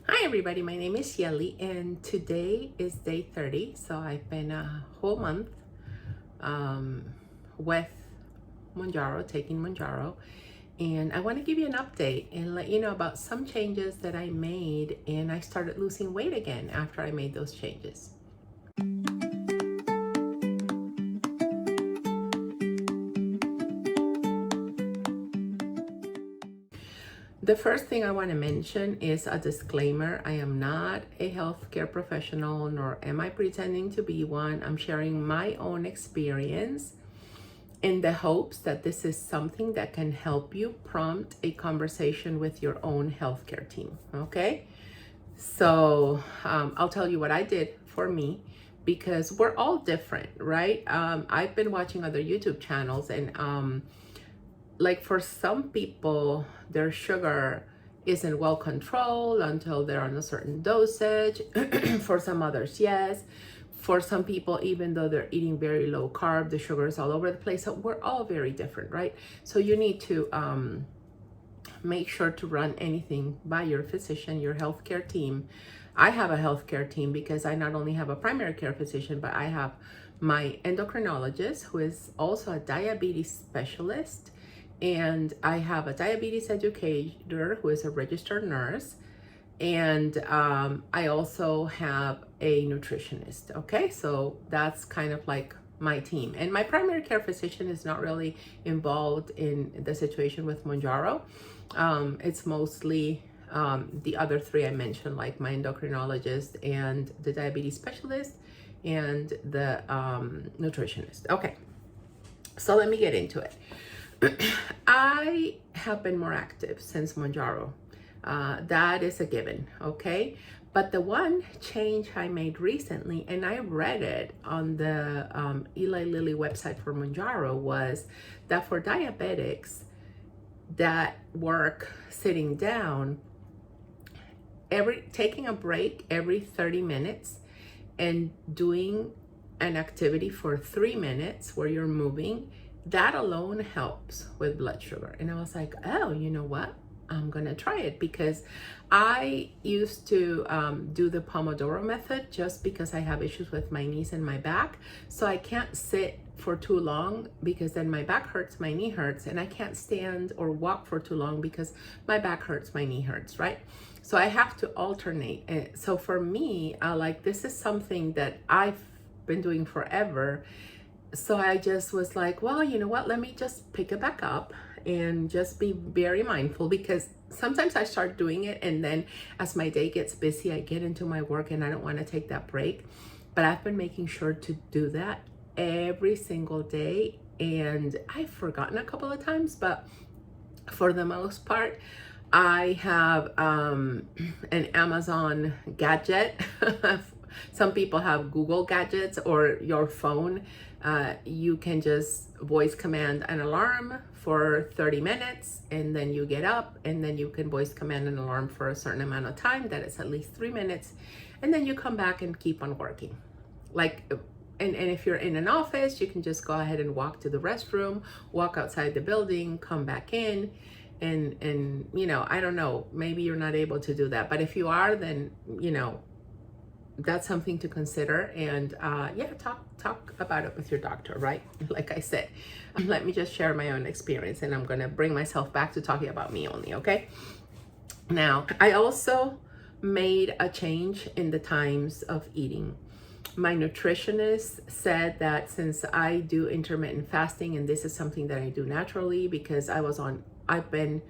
Hi everybody, my name is Yeli and today is day 30. So I've been a whole month um, with Mounjaro, taking Mounjaro. And I want to give you an update and let you know about some changes that I made, and I started losing weight again after I made those changes. The first thing I want to mention is a disclaimer. I am not a healthcare professional, nor am I pretending to be one. I'm sharing my own experience in the hopes that this is something that can help you prompt a conversation with your own healthcare team. Okay? So I'll tell you what I did for me, because we're all different, right? I've been watching other YouTube channels, and like for some people, their sugar isn't well controlled until they're on a certain dosage. For some others, yes. For some people, even though they're eating very low carb, the sugar is all over the place. So we're all very different, right? So you need to make sure to run anything by your physician, your healthcare team. I have a healthcare team because I not only have a primary care physician, but I have my endocrinologist, who is also a diabetes specialist, and I have a diabetes educator who is a registered nurse, and I also have a nutritionist. Okay, so that's kind of like my team. And my primary care physician is not really involved in the situation with Mounjaro. It's mostly the other three I mentioned, like my endocrinologist and the diabetes specialist and the nutritionist. Okay, so let me get into it. I have been more active since Mounjaro. That is a given, okay? But the one change I made recently, and I read it on the Eli Lilly website for Mounjaro, was that for diabetics that work sitting down, taking a break every 30 minutes and doing an activity for 3 minutes where you're moving, that alone helps with blood sugar. And I was like, oh, you know what? I'm gonna try it, because I used to do the Pomodoro method just because I have issues with my knees and my back. So I can't sit for too long because then my back hurts, my knee hurts, and I can't stand or walk for too long because my back hurts, my knee hurts, right? So I have to alternate. So for me, like, this is something that I've been doing forever. So I just was like, well, you know what? Let me just pick it back up and just be very mindful, because sometimes I start doing it, and then as my day gets busy, I get into my work and I don't want to take that break. But I've been making sure to do that every single day, and I've forgotten a couple of times, but for the most part, I have an Amazon gadget. Some people have Google gadgets, or your phone. You can just voice command an alarm for 30 minutes, and then you get up, and then you can voice command an alarm for a certain amount of time, that is at least 3 minutes, and then you come back and keep on working. Like, and if you're in an office, you can just go ahead and walk to the restroom, walk outside the building, come back in, and you know, I don't know, maybe you're not able to do that, but if you are, then you know, that's something to consider. And yeah, talk about it with your doctor, right? Like I said, let me just share my own experience, and I'm gonna bring myself back to talking about me only. Okay, now I also made a change in the times of eating. My nutritionist said that since I do intermittent fasting, and this is something that I do naturally because I was on keto,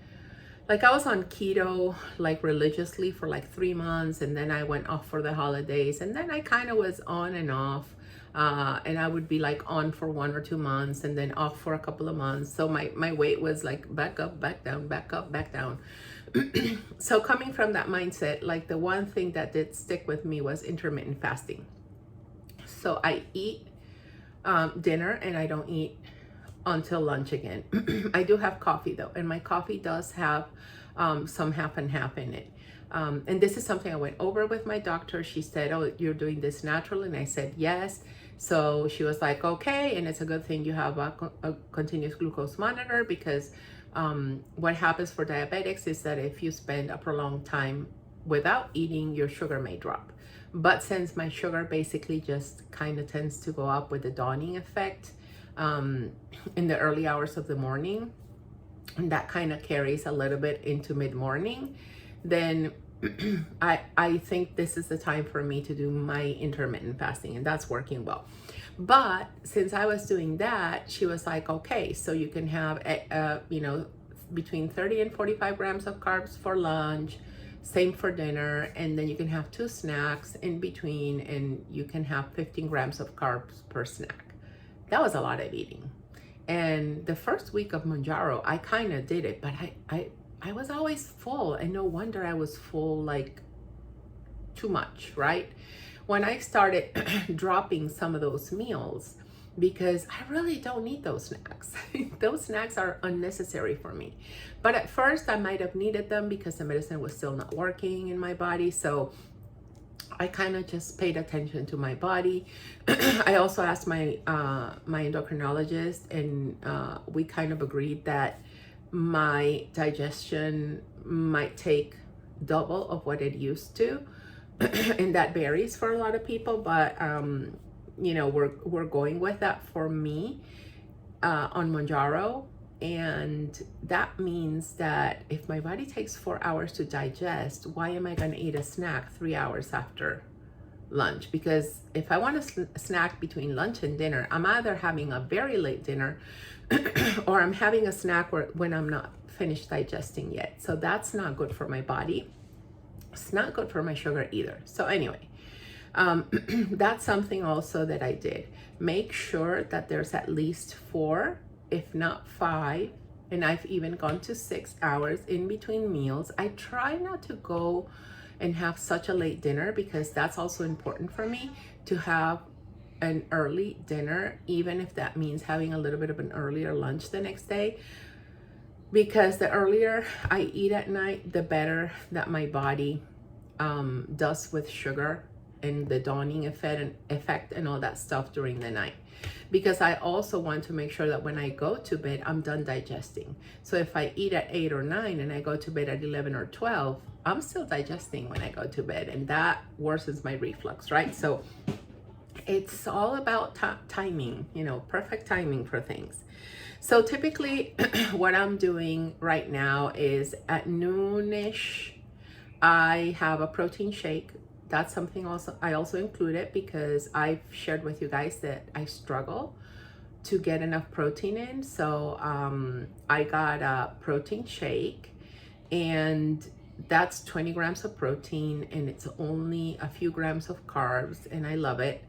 like, religiously for like 3 months, and then I went off for the holidays, and then I kind of was on and off, and I would be like on for 1 or 2 months and then off for a couple of months. So my weight was like back up, back down, back up, back down. So coming from that mindset, like, the one thing that did stick with me was intermittent fasting. So I eat dinner, and I don't eat until lunch again. I do have coffee though, and my coffee does have some half and half in it. And this is something I went over with my doctor. She said, oh, you're doing this naturally? And I said, yes. So she was like, okay, and it's a good thing you have a continuous glucose monitor, because what happens for diabetics is that if you spend a prolonged time without eating, your sugar may drop. But since my sugar basically just kind of tends to go up with the dawning effect in the early hours of the morning, and that kind of carries a little bit into mid-morning, then I think this is the time for me to do my intermittent fasting, and that's working well. But since I was doing that, she was like, okay, so you can have, you know, between 30 and 45 grams of carbs for lunch, same for dinner, and then you can have 2 snacks in between, and you can have 15 grams of carbs per snack. That was a lot of eating. And the first week of Mounjaro, I kind of did it, but I was always full, and no wonder I was full, like too much, right? When I started dropping some of those meals, because I really don't need those snacks. Those snacks are unnecessary for me. But at first I might have needed them because the medicine was still not working in my body. So I kind of just paid attention to my body. I also asked my my endocrinologist, and we kind of agreed that my digestion might take double of what it used to. And that varies for a lot of people, but you know, we're going with that for me on Mounjaro. And that means that if my body takes 4 hours to digest, why am I going to eat a snack 3 hours after lunch? Because if I want to snack between lunch and dinner, I'm either having a very late dinner or I'm having a snack when I'm not finished digesting yet. So that's not good for my body. It's not good for my sugar either. So anyway, that's something also that I did. Make sure that there's at least 4, if not 5, and I've even gone to 6 hours in between meals. I try not to go and have such a late dinner, because that's also important for me to have an early dinner, even if that means having a little bit of an earlier lunch the next day. Because the earlier I eat at night, the better that my body does with sugar and the dawning effect and all that stuff during the night. Because I also want to make sure that when I go to bed, I'm done digesting. So if I eat at 8 or 9 and I go to bed at 11 or 12, I'm still digesting when I go to bed, and that worsens my reflux, right? So it's all about timing, you know, perfect timing for things. So typically what I'm doing right now is at noonish, I have a protein shake. That's something also I also included because I've shared with you guys that I struggle to get enough protein in. So I got a protein shake, and that's 20 grams of protein, and it's only a few grams of carbs, and I love it.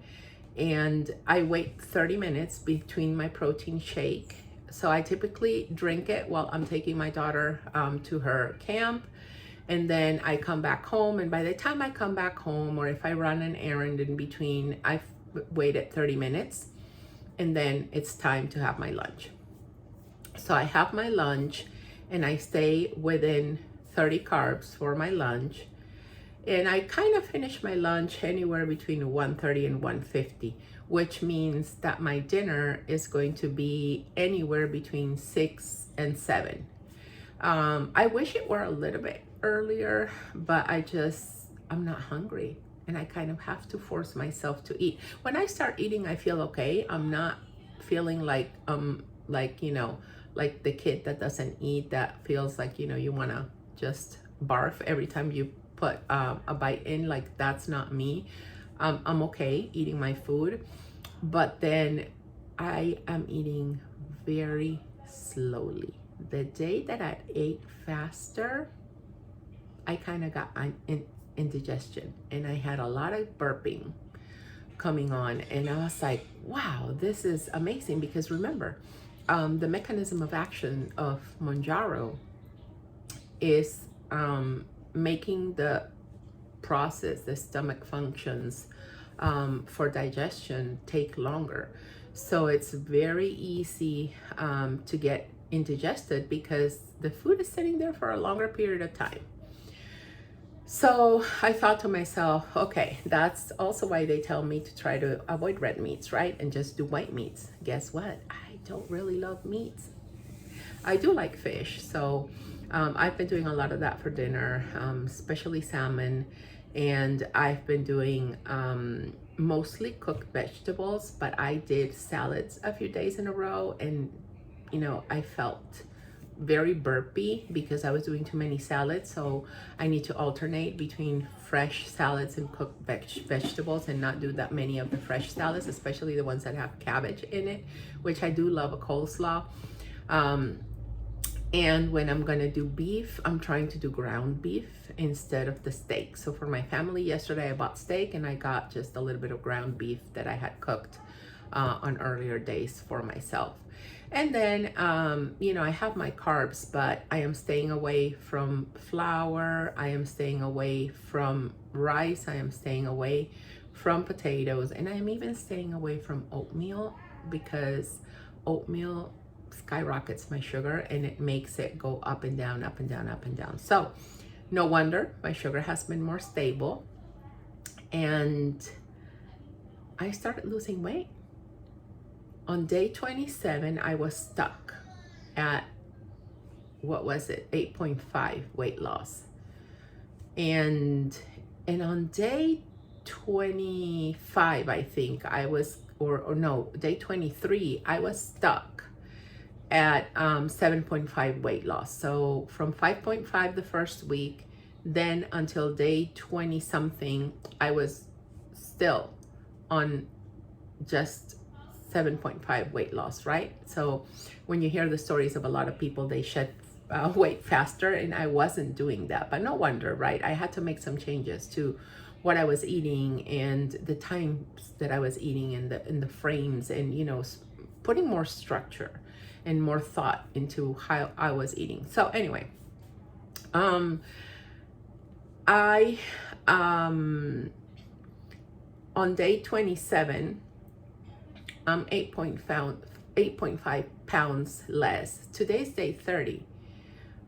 And I wait 30 minutes between my protein shake. So I typically drink it while I'm taking my daughter to her camp. And then I come back home, and by the time I come back home, or if I run an errand in between, I've waited 30 minutes, and then it's time to have my lunch. So I have my lunch, and I stay within 30 carbs for my lunch. And I kind of finish my lunch anywhere between 1:30 and 1:50, which means that my dinner is going to be anywhere between 6 and 7. I wish it were a little bit earlier, but I'm not hungry, and I kind of have to force myself to eat. When I start eating, I feel okay. I'm not feeling like you know, like the kid that doesn't eat, that feels like, you know, you want to just barf every time you put a bite in. Like, that's not me. I'm okay eating my food, but then I am eating very slowly. The day that I ate faster, I kind of got indigestion, and I had a lot of burping coming on, and I was like, wow, this is amazing. Because remember, the mechanism of action of Mounjaro is making the process, the stomach functions for digestion take longer. So it's very easy to get indigested because the food is sitting there for a longer period of time. So I thought to myself, okay, that's also why they tell me to try to avoid red meats, right? And just do white meats. Guess what? I don't really love meats. I do like fish. So I've been doing a lot of that for dinner, especially salmon, and I've been doing mostly cooked vegetables, but I did salads a few days in a row, and you know, I felt very burpy because I was doing too many salads. So I need to alternate between fresh salads and cooked vegetables, and not do that many of the fresh salads, especially the ones that have cabbage in it, which I do love a coleslaw. And when I'm gonna do beef, I'm trying to do ground beef instead of the steak. So for my family yesterday, I bought steak, and I got just a little bit of ground beef that I had cooked on earlier days for myself. And then, you know, I have my carbs, but I am staying away from flour. I am staying away from rice. I am staying away from potatoes. And I am even staying away from oatmeal, because oatmeal skyrockets my sugar, and it makes it go up and down, up and down, up and down. So no wonder my sugar has been more stable. And I started losing weight. On day 27, I was stuck at, what was it, 8.5 weight loss. And on day 25, I think I was, or no, day 23, I was stuck at 7.5 weight loss. So from 5.5 the first week, then until day 20 something, I was still on just 7.5 weight loss, right? So when you hear the stories of a lot of people, they shed weight faster, and I wasn't doing that. But no wonder, right? I had to make some changes to what I was eating, and the times that I was eating, and the frames, and you know, putting more structure and more thought into how I was eating. So anyway, I on day 27, I'm 8.5 pounds less. Today's day 30.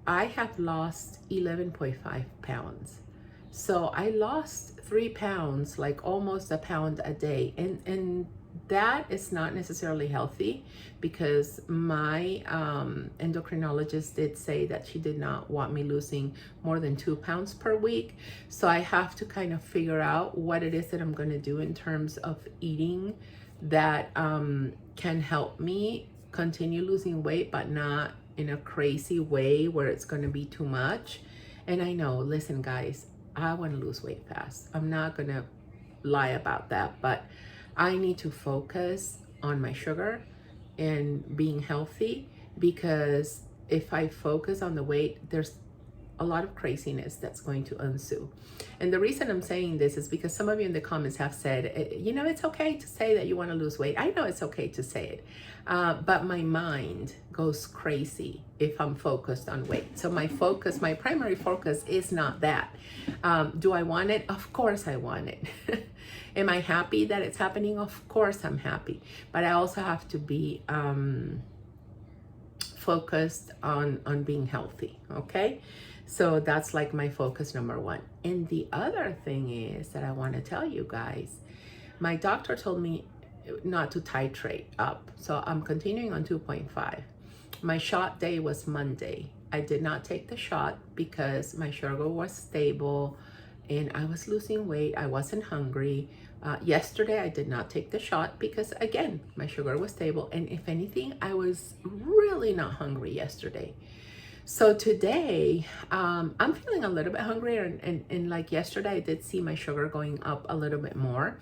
I have lost 11.5 pounds. So I lost 3 pounds, like almost a pound a day. And that is not necessarily healthy, because my endocrinologist did say that she did not want me losing more than 2 pounds per week. So I have to kind of figure out what it is that I'm going to do in terms of eating that can help me continue losing weight, but not in a crazy way where it's going to be too much. And I know, listen guys, I want to lose weight fast. I'm not going to lie about that, but I need to focus on my sugar and being healthy, because if I focus on the weight, there's a lot of craziness that's going to ensue. And the reason I'm saying this is because some of you in the comments have said, you know, it's okay to say that you want to lose weight. I know it's okay to say it, but my mind goes crazy if I'm focused on weight. So my primary focus is not that. Do I want it? Of course I want it. Am I happy that it's happening? Of course I'm happy. But I also have to be focused on being healthy, okay? So that's like my focus number one. And the other thing is that I want to tell you guys, my doctor told me not to titrate up. So I'm continuing on 2.5. My shot day was Monday. I did not take the shot because my sugar was stable and I was losing weight. I wasn't hungry. Yesterday, I did not take the shot because, again, my sugar was stable. And if anything, I was really not hungry yesterday. So today, I'm feeling a little bit hungrier. And like yesterday, I did see my sugar going up a little bit more.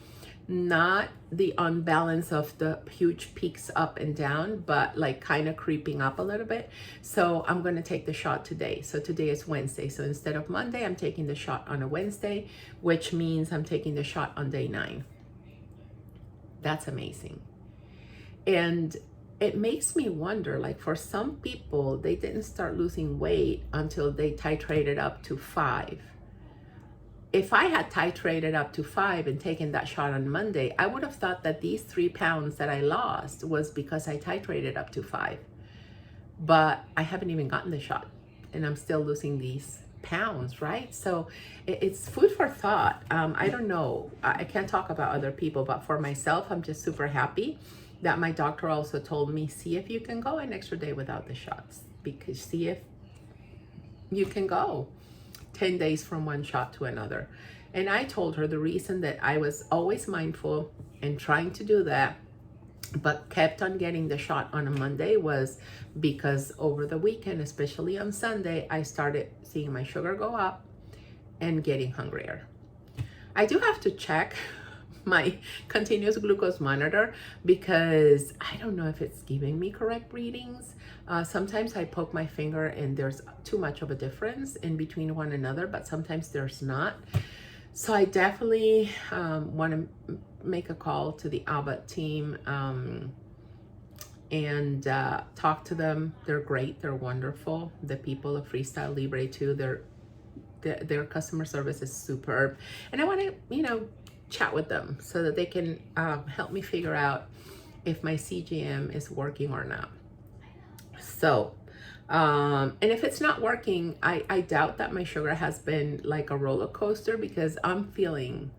Not the unbalance of the huge peaks up and down, but like kind of creeping up a little bit. So I'm going to take the shot today. So today is Wednesday. So instead of Monday, I'm taking the shot on a Wednesday, which means I'm taking the shot on day 9. That's amazing. And it makes me wonder, like for some people, they didn't start losing weight until they titrated up to 5. If I had titrated up to 5 and taken that shot on Monday, I would have thought that these 3 pounds that I lost was because I titrated up to 5. But I haven't even gotten the shot and I'm still losing these pounds, right? So it's food for thought. I don't know. I can't talk about other people, but for myself, I'm just super happy that my doctor also told me, see if you can go an extra day without the shots, because see if you can go 10 days from one shot to another. And I told her the reason that I was always mindful and trying to do that, but kept on getting the shot on a Monday, was because over the weekend, especially on Sunday, I started seeing my sugar go up and getting hungrier. I do have to check my continuous glucose monitor because I don't know if it's giving me correct readings. Sometimes I poke my finger and there's too much of a difference in between one another, but sometimes there's not. So I definitely want to make a call to the Abbott team and talk to them. They're great. They're wonderful. The people of Freestyle Libre too, their customer service is superb. And I want to, you know, chat with them so that they can help me figure out if my CGM is working or not. So, and if it's not working, I doubt that my sugar has been like a roller coaster, because I'm feeling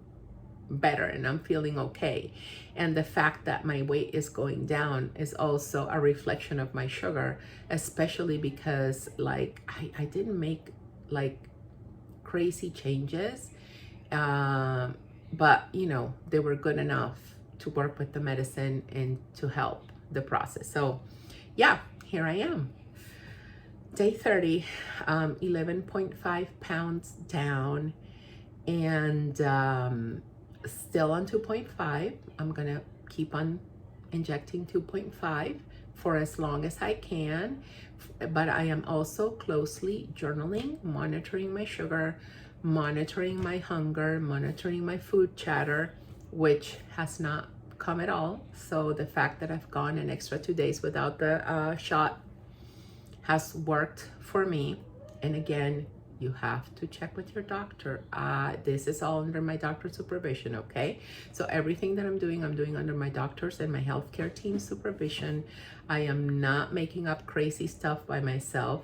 better and I'm feeling okay. And the fact that my weight is going down is also a reflection of my sugar, especially because like I didn't make like crazy changes, but you know, they were good enough to work with the medicine and to help the process. So yeah, here I am, day 30, 11.5 pounds down, and still on 2.5. I'm gonna keep on injecting 2.5 for as long as I can, but I am also closely journaling, monitoring my sugar, monitoring my hunger, monitoring my food chatter, which has not come at all. So the fact that I've gone an extra 2 days without the shot has worked for me. And again, you have to check with your doctor. This is all under my doctor's supervision, okay? So everything that I'm doing under my doctor's and my healthcare team's supervision. I am not making up crazy stuff by myself.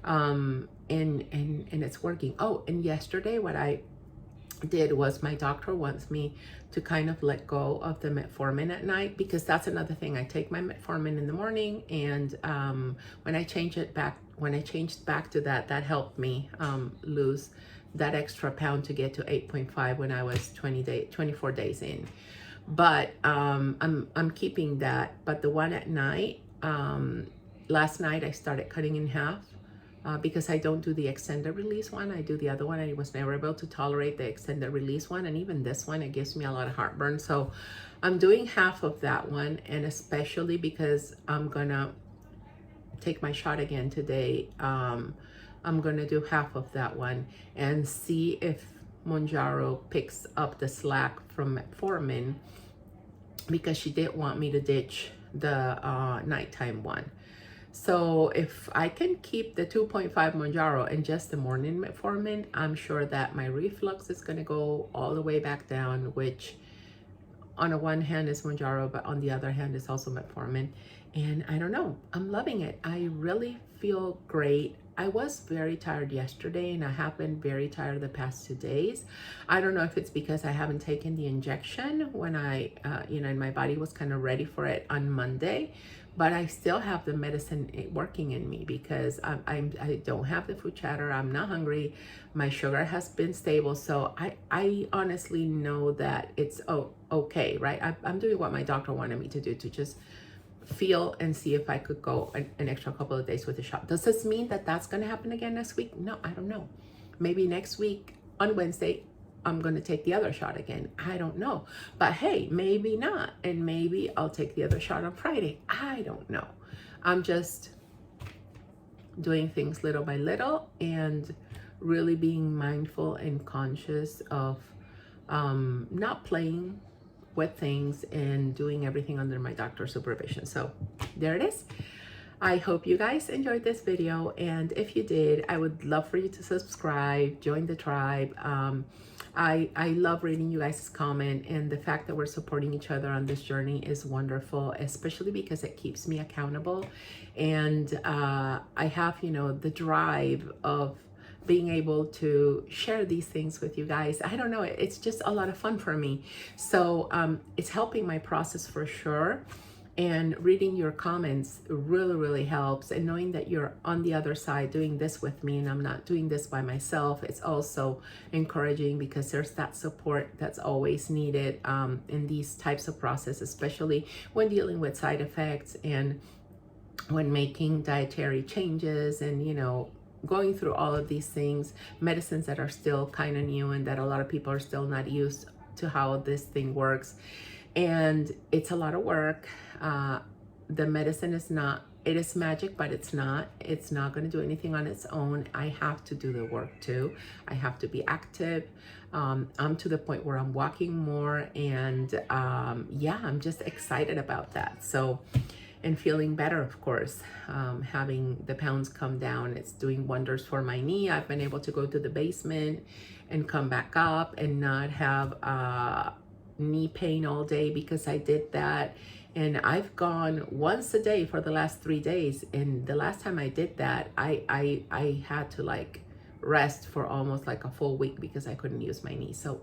And it's working. Oh, and yesterday what I did was, my doctor wants me to kind of let go of the metformin at night, because that's another thing. I take my metformin in the morning, and when I changed back to that, that helped me lose that extra pound to get to 8.5 when I was 24 days in. But I'm keeping that. But the one at night, last night I started cutting in half. Because I don't do the extended release one, I do the other one. I was never able to tolerate the extended release one, and even this one, it gives me a lot of heartburn. So I'm doing half of that one, and especially because I'm gonna take my shot again today, I'm gonna do half of that one and see if Mounjaro picks up the slack from metformin, because she did want me to ditch the nighttime one. So if I can keep the 2.5 Mounjaro and just the morning metformin, I'm sure that my reflux is going to go all the way back down, which on the one hand is Mounjaro, but on the other hand is also metformin. And I don't know, I'm loving it. I really feel great. I was very tired yesterday, and I have been very tired the past 2 days. I don't know if it's because I haven't taken the injection when I, and my body was kind of ready for it on Monday. But I still have the medicine working in me, because I don't have the food chatter. I'm not hungry. My sugar has been stable. So I honestly know that it's okay, right? I'm doing what my doctor wanted me to do, to just feel and see if I could go an extra couple of days with the shot. Does this mean that that's going to happen again next week? No, I don't know. Maybe next week on Wednesday, I'm going to take the other shot again. I don't know. But hey, maybe not. And maybe I'll take the other shot on Friday. I don't know. I'm just doing things little by little and really being mindful and conscious of not playing with things and doing everything under my doctor's supervision. So there it is. I hope you guys enjoyed this video, and if you did, I would love for you to subscribe, join the tribe. I love reading you guys' comment, and the fact that we're supporting each other on this journey is wonderful, especially because it keeps me accountable. And I have, the drive of being able to share these things with you guys. I don't know, it's just a lot of fun for me. So it's helping my process for sure. And reading your comments really helps, and knowing that you're on the other side doing this with me and I'm not doing this by myself, it's also encouraging, because there's that support that's always needed in these types of processes, especially when dealing with side effects and when making dietary changes, and going through all of these things, medicines that are still kind of new and that a lot of people are still not used to how this thing works. And it's a lot of work. The medicine is not, it is magic, but it's not going to do anything on its own. I have to do the work too. I have to be active. I'm to the point where I'm walking more, and yeah, I'm just excited about that. So, and feeling better, of course. Having the pounds come down, it's doing wonders for my knee. I've been able to go to the basement and come back up and not have knee pain all day, because I did that. And I've gone once a day for the last 3 days. And the last time I did that, I had to like rest for almost like a full week because I couldn't use my knee. So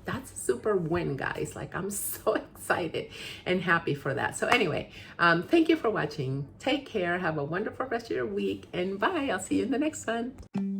that's a super win, guys. Like, I'm so excited and happy for that. So anyway, thank you for watching. Take care. Have a wonderful rest of your week, and bye. I'll see you in the next one.